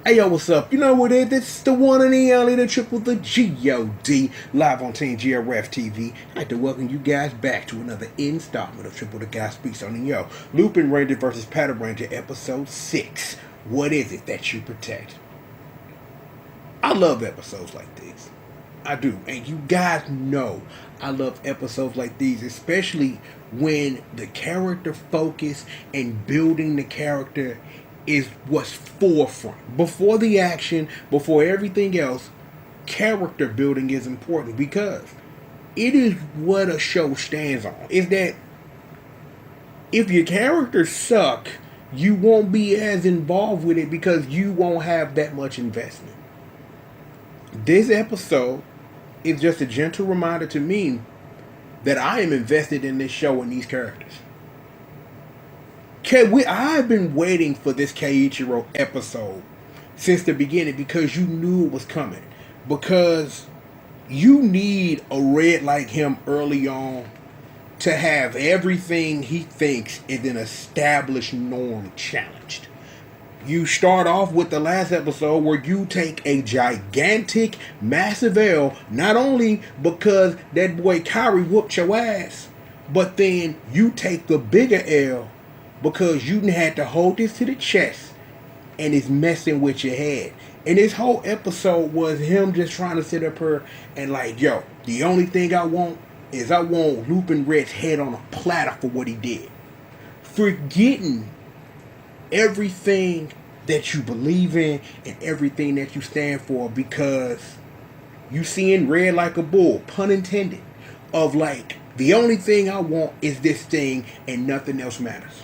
Hey yo, what's up? You know what it is? This is the one and the only, the triple, the G.O.D. live on Team GRF TV. I'd like to welcome you guys back to another installment of Triple the Guy Speaks on the Lupinranger versus Patranger, episode 6. What is it that you protect? I love episodes like these. I do. And you guys know I love episodes like these, especially when the character focus and building the character is what's forefront. Before the action, before everything else, character building is important because it is what a show stands on. Is that if your characters suck, you won't be as involved with it because you won't have that much investment. This episode is just a gentle reminder to me that I am invested in this show and these characters. I've been waiting for this Keiichiro episode since the beginning because you knew it was coming. Because you need a red like him early on to have everything he thinks is an established norm challenged. You start off with the last episode where you take a gigantic, massive L, not only because that boy Kyrie whooped your ass, but then you take the bigger L because you had to hold this to the chest and it's messing with your head. And this whole episode was him just trying to sit up here and like, yo, the only thing I want is I want Lupin Red's head on a platter for what he did. Forgetting everything that you believe in and everything that you stand for because you seeing red like a bull, pun intended, of like, the only thing I want is this thing and nothing else matters.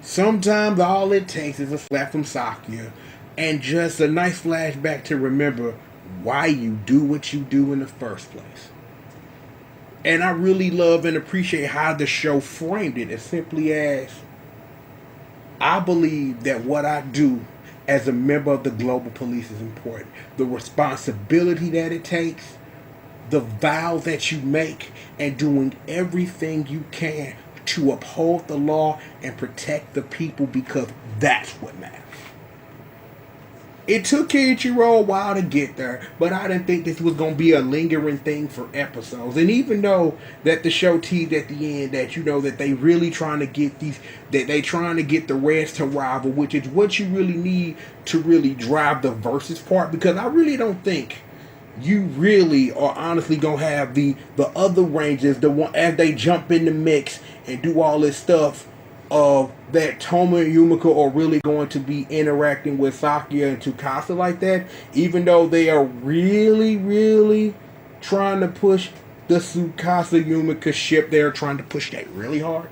Sometimes all it takes is a slap from Sakya and just a nice flashback to remember why you do what you do in the first place. And I really love and appreciate how the show framed it as simply as I believe that what I do as a member of the global police is important. The responsibility that it takes, the vow that you make, and doing everything you can to uphold the law and protect the people because that's what matters. It took Keiichiro a while to get there, but I didn't think this was going to be a lingering thing for episodes. And even though that the show teased at the end that, you know, that they really trying to get they trying to get the Reds to rival, which is what you really need to really drive the versus part, because I really don't think you really are honestly gonna have the other Rangers, the one as they jump in the mix and do all this stuff of that Toma and Yumiko are really going to be interacting with Sakya and Tsukasa like that, even though they are really trying to push the Tsukasa Yumiko ship. They're trying to push that really hard.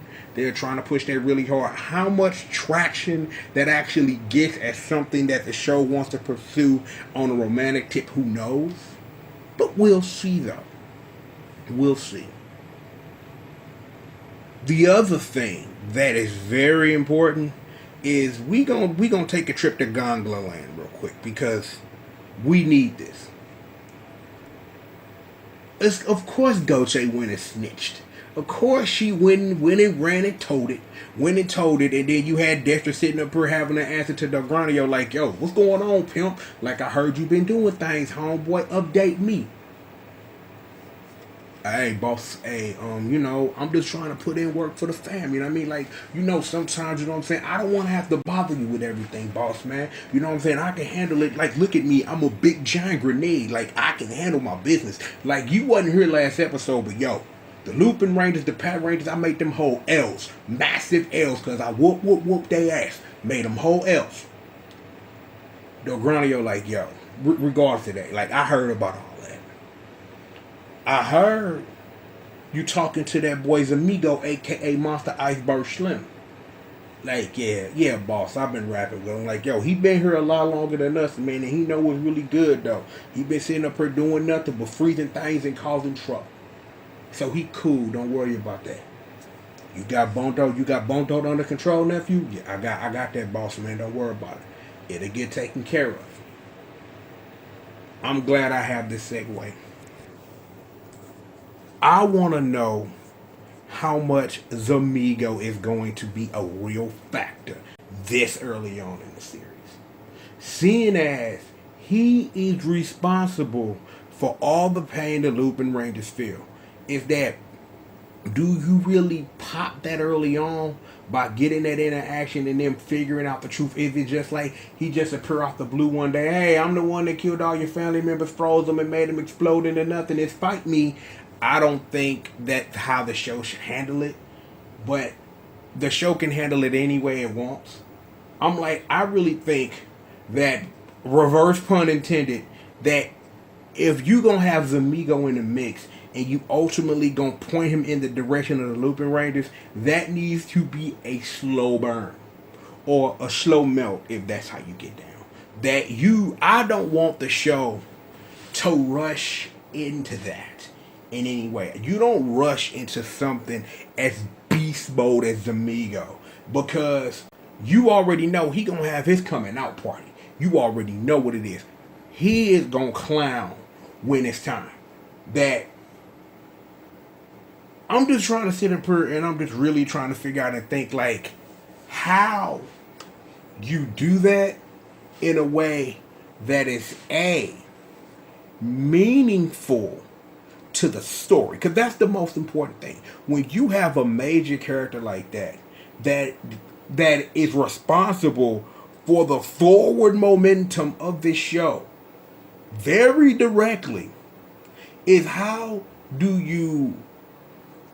How much traction that actually gets as something that the show wants to pursue on a romantic tip, who knows? But we'll see though. We'll see. The other thing that is very important is we gonna take a trip to Gongla Land real quick because we need this. Of course Goche went and snitched. Of course she went and ran and told it. And then you had Dexter sitting up here having an answer to Delgranio like, yo, what's going on, pimp? Like, I heard you been doing things, homeboy. Update me. Hey, boss, hey, you know, I'm just trying to put in work for the fam, you know what I mean? Like, you know, sometimes, you know what I'm saying, I don't want to have to bother you with everything, boss, man. You know what I'm saying? I can handle it. Like, look at me. I'm a big giant grenade. Like, I can handle my business. Like, you wasn't here last episode, but yo, the Lupinrangers, the Patrangers, I made them whole L's. Massive L's, because I whoop their ass. Made them whole L's. Delgranio like, yo, regardless of that, like, I heard about all that. I heard you talking to that boy's amigo, a.k.a. Monster Iceberg Slim. Like, yeah, boss, I've been rapping with him. Like, yo, he been here a lot longer than us, man, and he know what's really good, though. He been sitting up here doing nothing but freezing things and causing trouble. So he cool, don't worry about that. You got Bone Dog under control, nephew? Yeah, I got that, boss, man, don't worry about it. It'll get taken care of. I'm glad I have this segue. I want to know how much Zamigo is going to be a real factor this early on in the series. seeing as he is responsible for all the pain the Lupinrangers feel. Is that, do you really pop that early on by getting that interaction and then figuring out the truth? Is it just like he just appear off the blue one day? Hey, I'm the one that killed all your family members, froze them, and made them explode into nothing. It's fight me. I don't think that's how the show should handle it, but the show can handle it any way it wants. I really think that, reverse pun intended, that if you gonna have Zamigo in the mix and you ultimately gonna point him in the direction of the Lupinrangers, that needs to be a slow burn or a slow melt, if that's how you get down. I don't want the show to rush into that in any way. You don't rush into something as beast mode as Zamigo, because you already know he gonna have his coming out party. You already know what it is. He is gonna clown when it's time. That I'm just trying to sit in prayer, and I'm just really trying to figure out and think like how you do that in a way that is meaningful to the story, because that's the most important thing. When you have a major character like that is responsible for the forward momentum of this show very directly, is how do you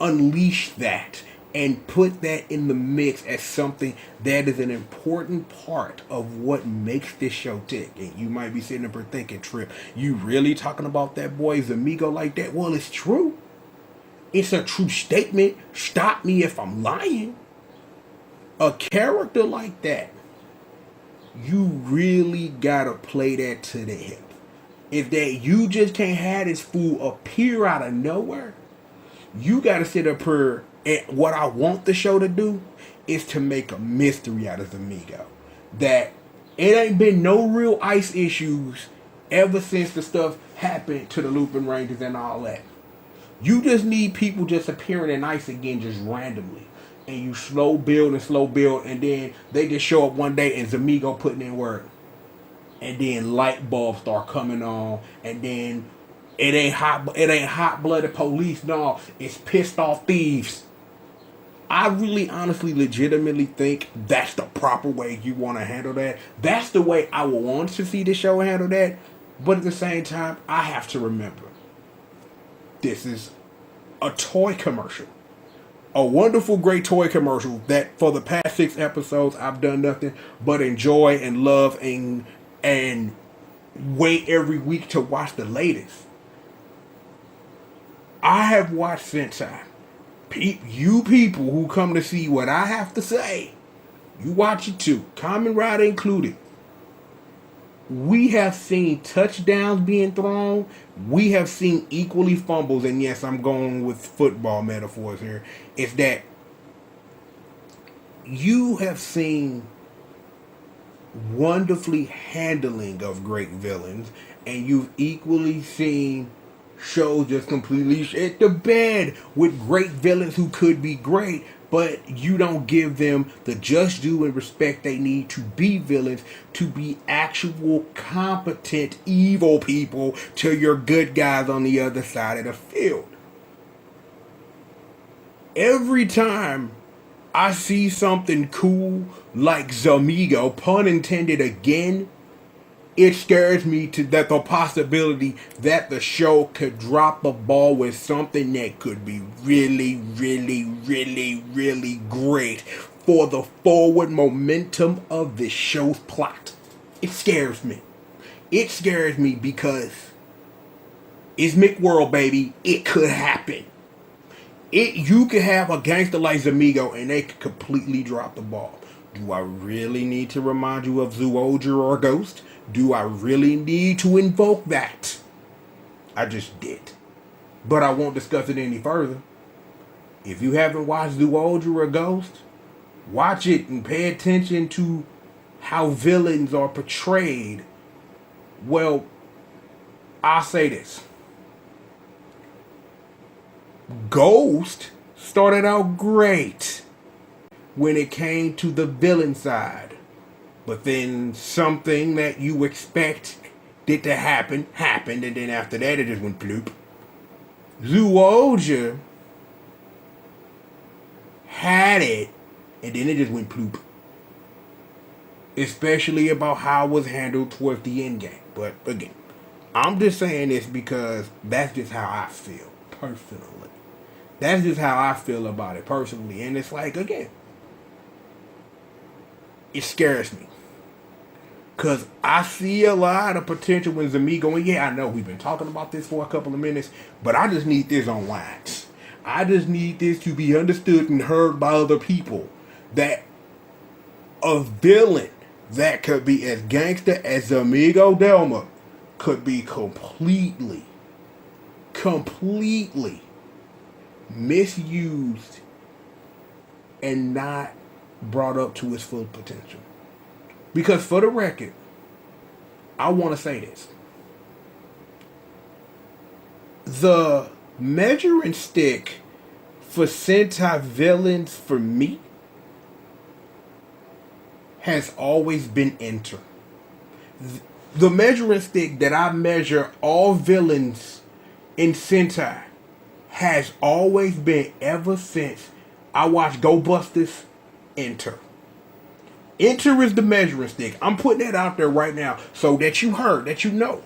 unleash that and put that in the mix as something that is an important part of what makes this show tick. And you might be sitting up there thinking, Trip, you really talking about that boy Zamigo like that? Well, it's true. It's a true statement. Stop me if I'm lying. A character like that, you really gotta play that to the hip. If that you just can't have this fool appear out of nowhere, you gotta sit up here. And what I want the show to do is to make a mystery out of Zamigo. That it ain't been no real ice issues ever since the stuff happened to the Lupinrangers and all that. You just need people just appearing in ice again just randomly. And you slow build, and then they just show up one day and Zamigo putting in work. And then light bulbs start coming on, and then it ain't hot-blooded police, no, it's pissed off thieves. I really honestly legitimately think that's the proper way you want to handle that. That's the way I would want to see the show handle that. But at the same time, I have to remember, this is a toy commercial. A wonderful, great toy commercial that for the past 6 episodes, I've done nothing but enjoy and love and wait every week to watch the latest. I have watched Sentai. You people who come to see what I have to say, you watch it too. Kamen Rider included. We have seen touchdowns being thrown. We have seen equally fumbles. And yes, I'm going with football metaphors here. It's that you have seen wonderfully handling of great villains. And you've equally seen shows just completely shit the bed with great villains who could be great, but you don't give them the just due and respect they need to be villains, to be actual competent evil people to your good guys on the other side of the field. Every time I see something cool like Zamigo, pun intended again, it scares me to that the possibility that the show could drop the ball with something that could be really, really, really, really great for the forward momentum of the show's plot. It scares me. It scares me because it's McWorld, baby. It could happen. You could have a gangster like Zamigo and they could completely drop the ball. Do I really need to remind you of Zyuohger or Ghost? Do I really need to invoke that? I just did. But I won't discuss it any further. If you haven't watched Zyuohger or Ghost, watch it and pay attention to how villains are portrayed. Well, I'll say this. Ghost started out great when it came to the villain side. But then something that you expected to happen happened, and then after that it just went bloop. G.O.D had it, and then it just went bloop. Especially about how it was handled towards the end game. But again, I'm just saying this because that's just how I feel personally. That's just how I feel about it personally. And it's like, again, it scares me. Because I see a lot of potential in Zamigo. And yeah, I know we've been talking about this for a couple of minutes, but I just need this on wax. I just need this to be understood and heard by other people. That a villain that could be as gangster as Amigo Delma could be completely misused and not brought up to its full potential. Because for the record, I want to say this. The measuring stick for Sentai villains for me has always been Enter. The measuring stick that I measure all villains in Sentai has always been, ever since I watched Go Busters, Enter. Enter is the measuring stick. I'm putting that out there right now so that you heard, that you know.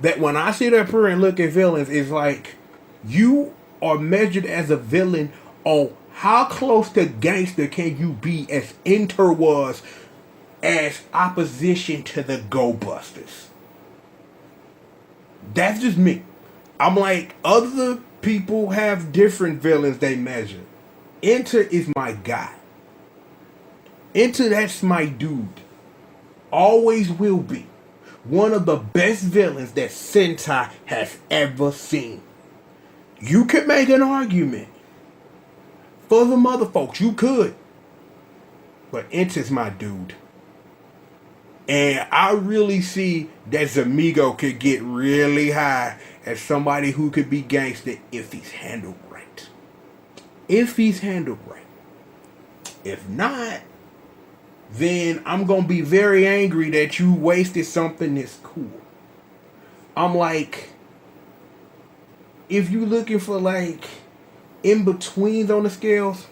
That when I sit up here and look at villains, it's like you are measured as a villain on how close to gangster can you be as Enter was as opposition to the Go Busters. That's just me. I'm like, other people have different villains they measure. Enter is my guy. Enter, that's my dude. Always will be. One of the best villains that Sentai has ever seen. You could make an argument for the mother folks. You could. But Enter's my dude. And I really see that Zamigo could get really high as somebody who could be gangster if he's handled right. If he's handled right. If not, then I'm going to be very angry that you wasted something that's cool. I'm like, if you looking for like in-betweens on the scales,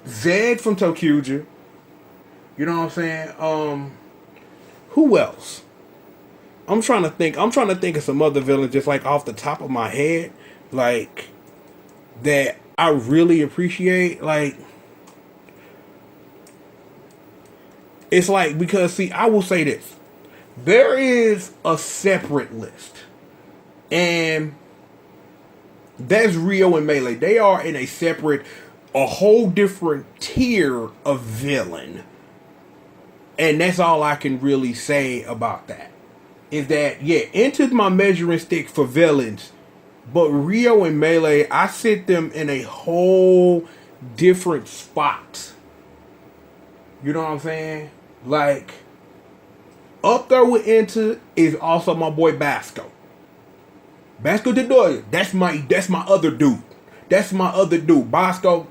Zed from Tokyuja. You know what I'm saying? Who else? I'm trying to think of some other villains just like off the top of my head, like that I really appreciate. Like, it's like, because see, I will say this. There is a separate list. And that's Rio and Melee. They are in a whole different tier of villain. And that's all I can really say about that. Is that, yeah, Enter's my measuring stick for villains. But Rio and Melee, I sit them in a whole different spot. You know what I'm saying? Like, up there with Enter is also my boy Basco. Basco Dedoya. That's my other dude. That's my other dude. Basco.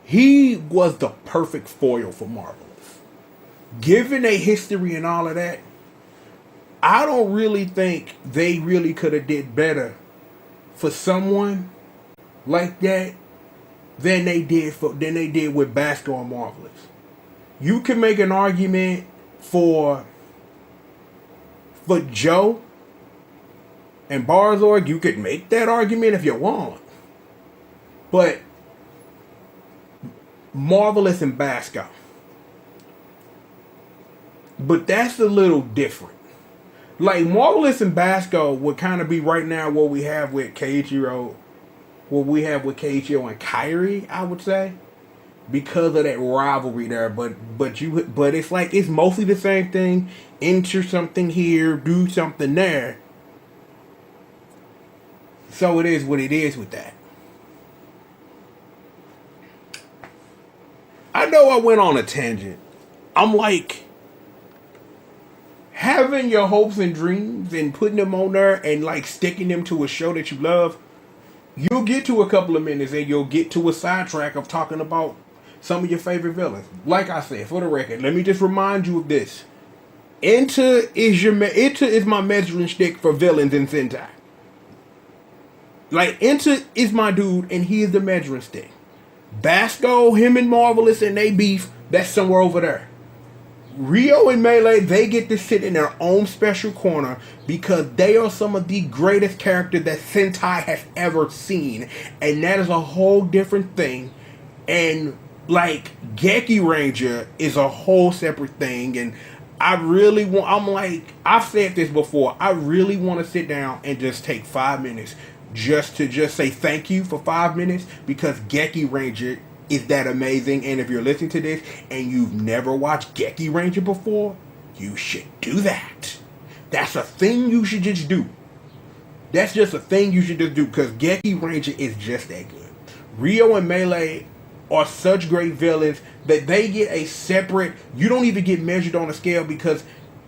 He was the perfect foil for Marvelous. Given a history and all of that, I don't really think they really could have did better for someone like that than they did with Basco and Marvelous. You can make an argument for Joe and Barzorg. You could make that argument if you want. But Marvelous and Basco. But that's a little different. Like, Marvelous and Basco would kind of be right now what we have with Keiichiro. What we have with Keiichiro and Kairi, I would say. Because of that rivalry there. But it's like, it's mostly the same thing. Enter something here, do something there. So it is what it is with that. I know I went on a tangent. I'm like, having your hopes and dreams and putting them on there and like sticking them to a show that you love, you'll get to a couple of minutes and you'll get to a sidetrack of talking about some of your favorite villains. Like I said, for the record, let me just remind you of this. Enter is my measuring stick for villains in Sentai. Like, Enter is my dude, and he is the measuring stick. Basco, him and Marvelous and they beef, that's somewhere over there. Rio and Melee, they get to sit in their own special corner because they are some of the greatest characters that Sentai has ever seen. And that is a whole different thing. And, like, Ranger is a whole separate thing. And I've said this before, I really want to sit down and just take 5 minutes just to say thank you for 5 minutes, because Ranger is that amazing. And if you're listening to this and you've never watched Ranger before, you should do that. That's a thing you should just do. That's just a thing you should just do, because Ranger is just that good. Rio and Melee are such great villains that they get a separate, you don't even get measured on a scale, because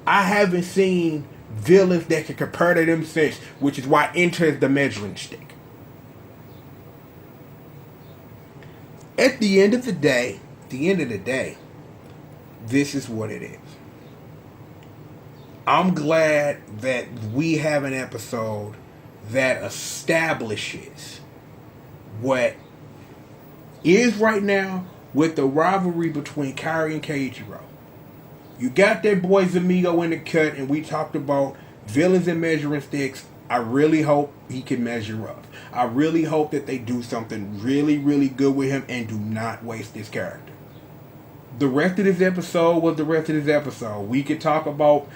I haven't seen villains that can compare to them since, which is why Enter is the measuring stick. At the end of the day, this is what it is. I'm glad that we have an episode that establishes what is right now with the rivalry between Kairi and Keiichiro. You got that boy Zamigo in the cut, and we talked about villains and measuring sticks. I really hope he can measure up. I really hope that they do something really, really good with him and do not waste this character. The rest of this episode was the rest of this episode. We could talk about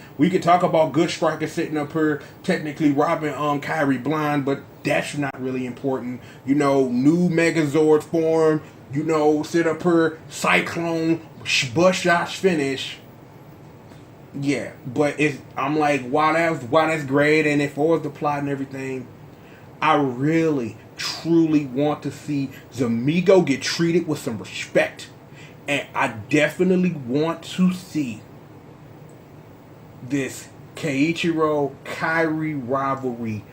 Good Striker sitting up here technically robbing Kairi blind, but that's not really important. You know, new Megazord form. You know, sit up here, Cyclone, bust shots, finish. Yeah, but I'm like, why that's great, and as far as the plot and everything, I really, truly want to see Zamigo get treated with some respect. And I definitely want to see this Keiichiro-Kairi rivalry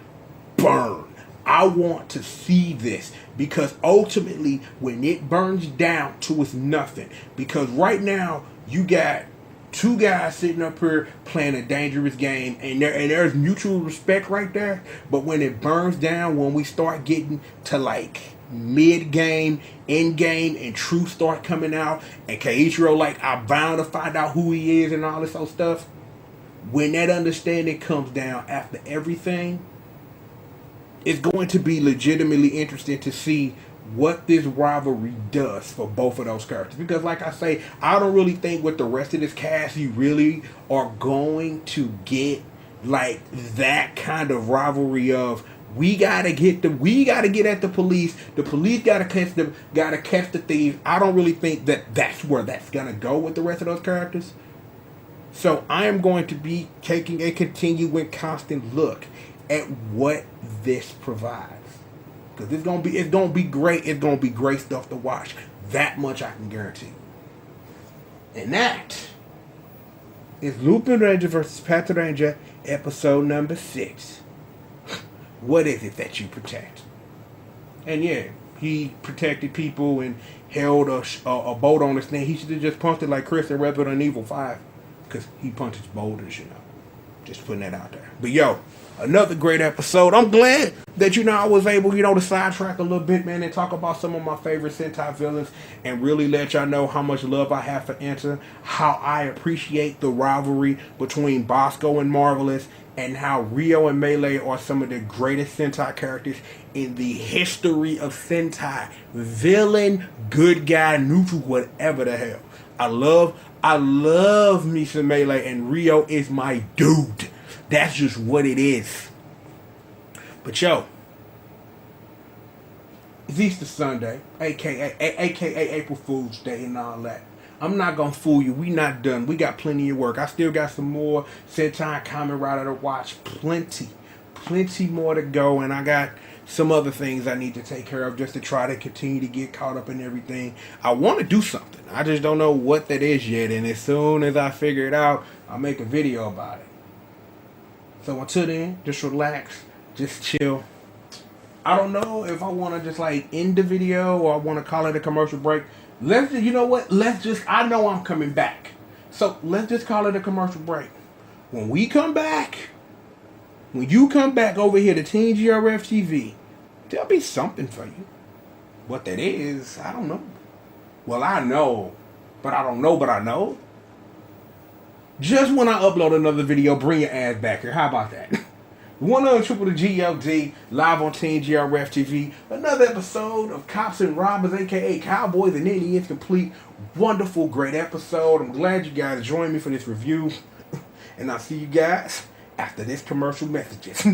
burn. I want to see this, because ultimately, when it burns down to its nothing, because right now, you got two guys sitting up here playing a dangerous game, and there's mutual respect right there. But when it burns down, when we start getting to like mid-game, end-game, and truth start coming out, and Keiichiro like, I'm bound to find out who he is and all this other stuff. When that understanding comes down after everything, it's going to be legitimately interesting to see what this rivalry does for both of those characters. Because like I say, I don't really think with the rest of this cast you really are going to get like that kind of rivalry of we gotta get at the police gotta catch the thieves. I don't really think that that's where that's gonna go with the rest of those characters. So I am going to be taking a continuing constant look at what this provides. Because it's gonna be great. It's gonna be great stuff to watch. That much I can guarantee. And that is Lupinranger vs. Patranger, episode number 6. What is it that you protect? And yeah, he protected people and held a boat on his thing. He should have just punched it like Chris in Resident Evil 5. Because he punches boulders, you know. Just putting that out there. But yo, another great episode. I'm glad that, I was able, to sidetrack a little bit, man, and talk about some of my favorite Sentai villains and really let y'all know how much love I have for Enter, how I appreciate the rivalry between Bosco and Marvelous, and how Rio and Melee are some of the greatest Sentai characters in the history of Sentai. Villain, good guy, neutral, whatever the hell. I love me some Melee, and Rio is my dude. That's just what it is. But yo, it's Easter Sunday, aka April Fool's Day and all that. I'm not gonna fool you. We not done. We got plenty of work. I still got some more Sentai Kamen Rider to watch. Plenty more to go, and I got some other things I need to take care of just to try to continue to get caught up in everything. I want to do something. I just don't know what that is yet, and as soon as I figure it out, I'll make a video about it. So until then, just relax, just chill. I don't know if I want to just like end the video or I want to call it a commercial break. You know what? I know I'm coming back. So let's just call it a commercial break. When we come back, when you come back over here to Teen GRF TV, there'll be something for you. What that is, I don't know. Well, I know, but I don't know, but I know. Just when I upload another video, bring your ass back here. How about that? One on triple the G.O.D. live on Teen GRF TV. Another episode of Cops and Robbers, aka Cowboys and Indians Complete. Wonderful, great episode. I'm glad you guys joined me for this review. And I'll see you guys after this commercial messages.